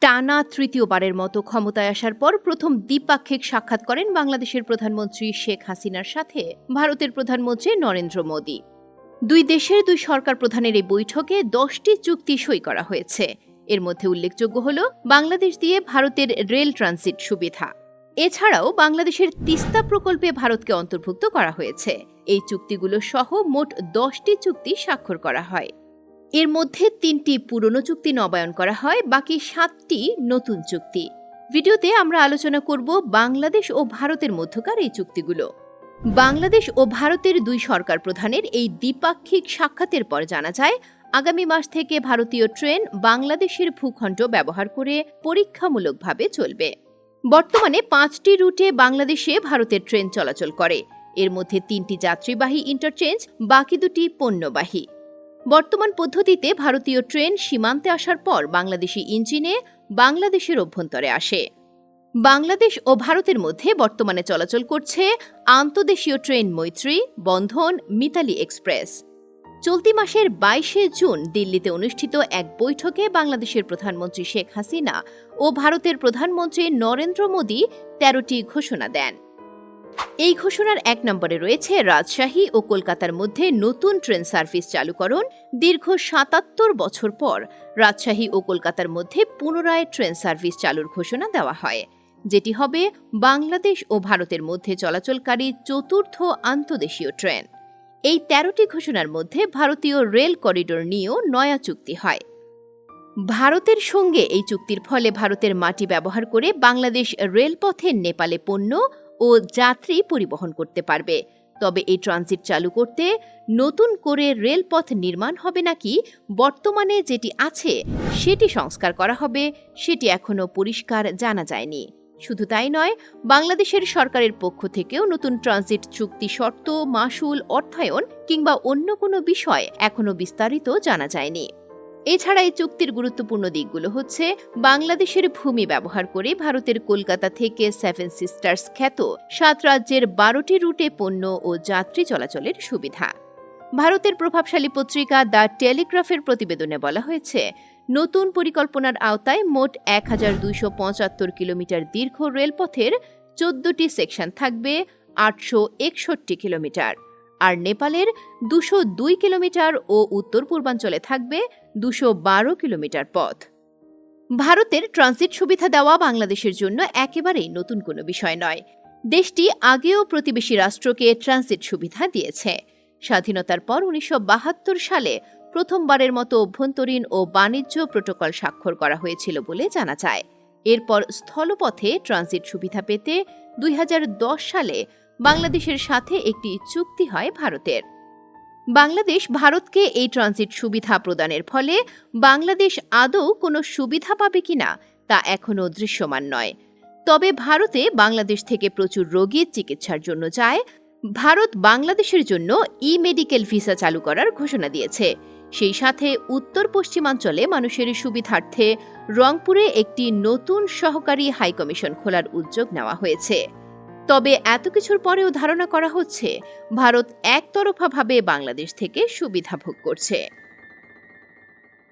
টানা তৃতীয়বারের মতো ক্ষমতায় আসার পর প্রথম দ্বিপাক্ষিক সাক্ষাৎ করেন বাংলাদেশের প্রধানমন্ত্রী শেখ হাসিনার সাথে ভারতের প্রধানমন্ত্রী নরেন্দ্র মোদি। দুই দেশের দুই সরকার প্রধানের এই বৈঠকে 10টি চুক্তি সই করা হয়েছে। এর মধ্যে উল্লেখযোগ্য হল বাংলাদেশ দিয়ে ভারতের রেল ট্রানজিট সুবিধা। এছাড়াও বাংলাদেশের তিস্তা প্রকল্পে ভারতকে অন্তর্ভুক্ত করা হয়েছে। এই চুক্তিগুলো সহ মোট 10টি চুক্তি স্বাক্ষর করা হয়। এর মধ্যে 3টি পুরনো চুক্তি নবায়ন করা হয়, বাকি 7টি নতুন চুক্তি। ভিডিওতে আমরা আলোচনা করব বাংলাদেশ ও ভারতের মধ্যকার এই চুক্তিগুলো। বাংলাদেশ ও ভারতের দুই সরকার প্রধানের এই দ্বিপাক্ষিক সাক্ষাতের পর জানা যায়, আগামী মাস থেকে ভারতীয় ট্রেন বাংলাদেশের ভূখণ্ড ব্যবহার করে পরীক্ষামূলকভাবে চলবে। বর্তমানে 5টি রুটে বাংলাদেশে ভারতের ট্রেন চলাচল করে। এর মধ্যে 3টি যাত্রীবাহী ইন্টারচেঞ্জ, বাকি 2টি পণ্যবাহী। বর্তমান পদ্ধতিতে ভারতীয় ট্রেন সীমান্তে আসার পর বাংলাদেশি ইঞ্জিনে বাংলাদেশের অভ্যন্তরে আসে। বাংলাদেশ ও ভারতের মধ্যে বর্তমানে চলাচল করছে আন্তদেশীয় ট্রেন মৈত্রী, বন্ধন, মিতালি এক্সপ্রেস। চলতি মাসের 22শে জুন দিল্লিতে অনুষ্ঠিত এক বৈঠকে বাংলাদেশের প্রধানমন্ত্রী শেখ হাসিনা ও ভারতের প্রধানমন্ত্রী নরেন্দ্র মোদি 13টি ঘোষণা দেন। এই ঘোষণার 1 নম্বরে রয়েছে রাজশাহী ও কলকাতার মধ্যে নতুন ট্রেন সার্ভিস চালুকরণ। দীর্ঘ 77 বছর পর রাজশাহী ও কলকাতার মধ্যে পুনরায় ট্রেন সার্ভিস চালুর ঘোষণা দেওয়া হয়, যেটি হবে বাংলাদেশ ও ভারতের মধ্যে চলাচলকারী 4র্থ আন্তদেশীয় ট্রেন। এই 13টি ঘোষণার মধ্যে ভারতীয় রেল করিডোর নিয়েও নয়া চুক্তি হয়। ভারতের সঙ্গে এই চুক্তির ফলে ভারতের মাটি ব্যবহার করে বাংলাদেশ রেলপথে নেপালে পণ্য ও যাত্রী পরিবহন করতে পারবে। তবে এই ট্রানজিট চালু করতে নতুন করে রেলপথ নির্মাণ হবে নাকি বর্তমানে যেটি আছে সেটি সংস্কার করা হবে, সেটি এখনও পরিষ্কার জানা যায়নি। শুধু তাই নয়, বাংলাদেশের সরকারের পক্ষ থেকেও নতুন ট্রানজিট চুক্তি শর্ত, মাশুল, অর্থায়ন কিংবা অন্য কোনো বিষয় এখনও বিস্তারিত জানা যায়নি। এছাড়া এই চুক্তির গুরুত্বপূর্ণ দিকগুলো হচ্ছে বাংলাদেশের ভূমি ব্যবহার করে ভারতের কলকাতা থেকে 7 সিস্টার্স খ্যাত 7 রাজ্যের 12টি রুটে পণ্য ও যাত্রী চলাচলের সুবিধা। ভারতের প্রভাবশালী পত্রিকা দ্য টেলিগ্রাফের প্রতিবেদনে বলা হয়েছে, নতুন পরিকল্পনার আওতায় মোট 1275 কিলোমিটার দীর্ঘ রেলপথের 14টি সেকশন থাকবে 861 কিলোমিটার, আর নেপালের 202 কিলোমিটার ও উত্তর পূর্বাঞ্চলে থাকবে 212 কিলোমিটার পথ। ভারতের ট্রানজিট সুবিধা দেওয়া বাংলাদেশের জন্য একেবারেই নতুন কোনো বিষয় নয়। দেশটি আগেও প্রতিবেশী রাষ্ট্রকে ট্রানজিট সুবিধা দিয়েছে। স্বাধীনতার পর 1972 সালে প্রথমবারের মতো অভ্যন্তরীণ ও বাণিজ্য প্রোটোকল স্বাক্ষর করা হয়েছিল বলে জানা যায়। এরপর স্থলপথে ট্রানজিট সুবিধা পেতে 2010 সালে বাংলাদেশের সাথে একটি চুক্তি হয় ভারতের। বাংলাদেশ ভারতকে এই ট্রানজিট সুবিধা প্রদানের ফলে বাংলাদেশ আদৌ কোনো সুবিধা পাবে কিনা তা এখনও দৃশ্যমান নয়। তবে ভারতে বাংলাদেশ থেকে প্রচুর রোগী চিকিৎসার জন্য যায়। ভারত বাংলাদেশের জন্য ই-মেডিকেল ভিসা চালু করার ঘোষণা দিয়েছে। সেই সাথে উত্তর পশ্চিমাঞ্চলে মানুষের সুবিধার্থে রংপুরে একটি নতুন সহকারী হাইকমিশন খোলার উদ্যোগ নেওয়া হয়েছে। তবে এত কিছুর পরেও ধারণা করা হচ্ছে ভারত একতরফাভাবে বাংলাদেশ থেকে সুবিধা ভোগ করছে।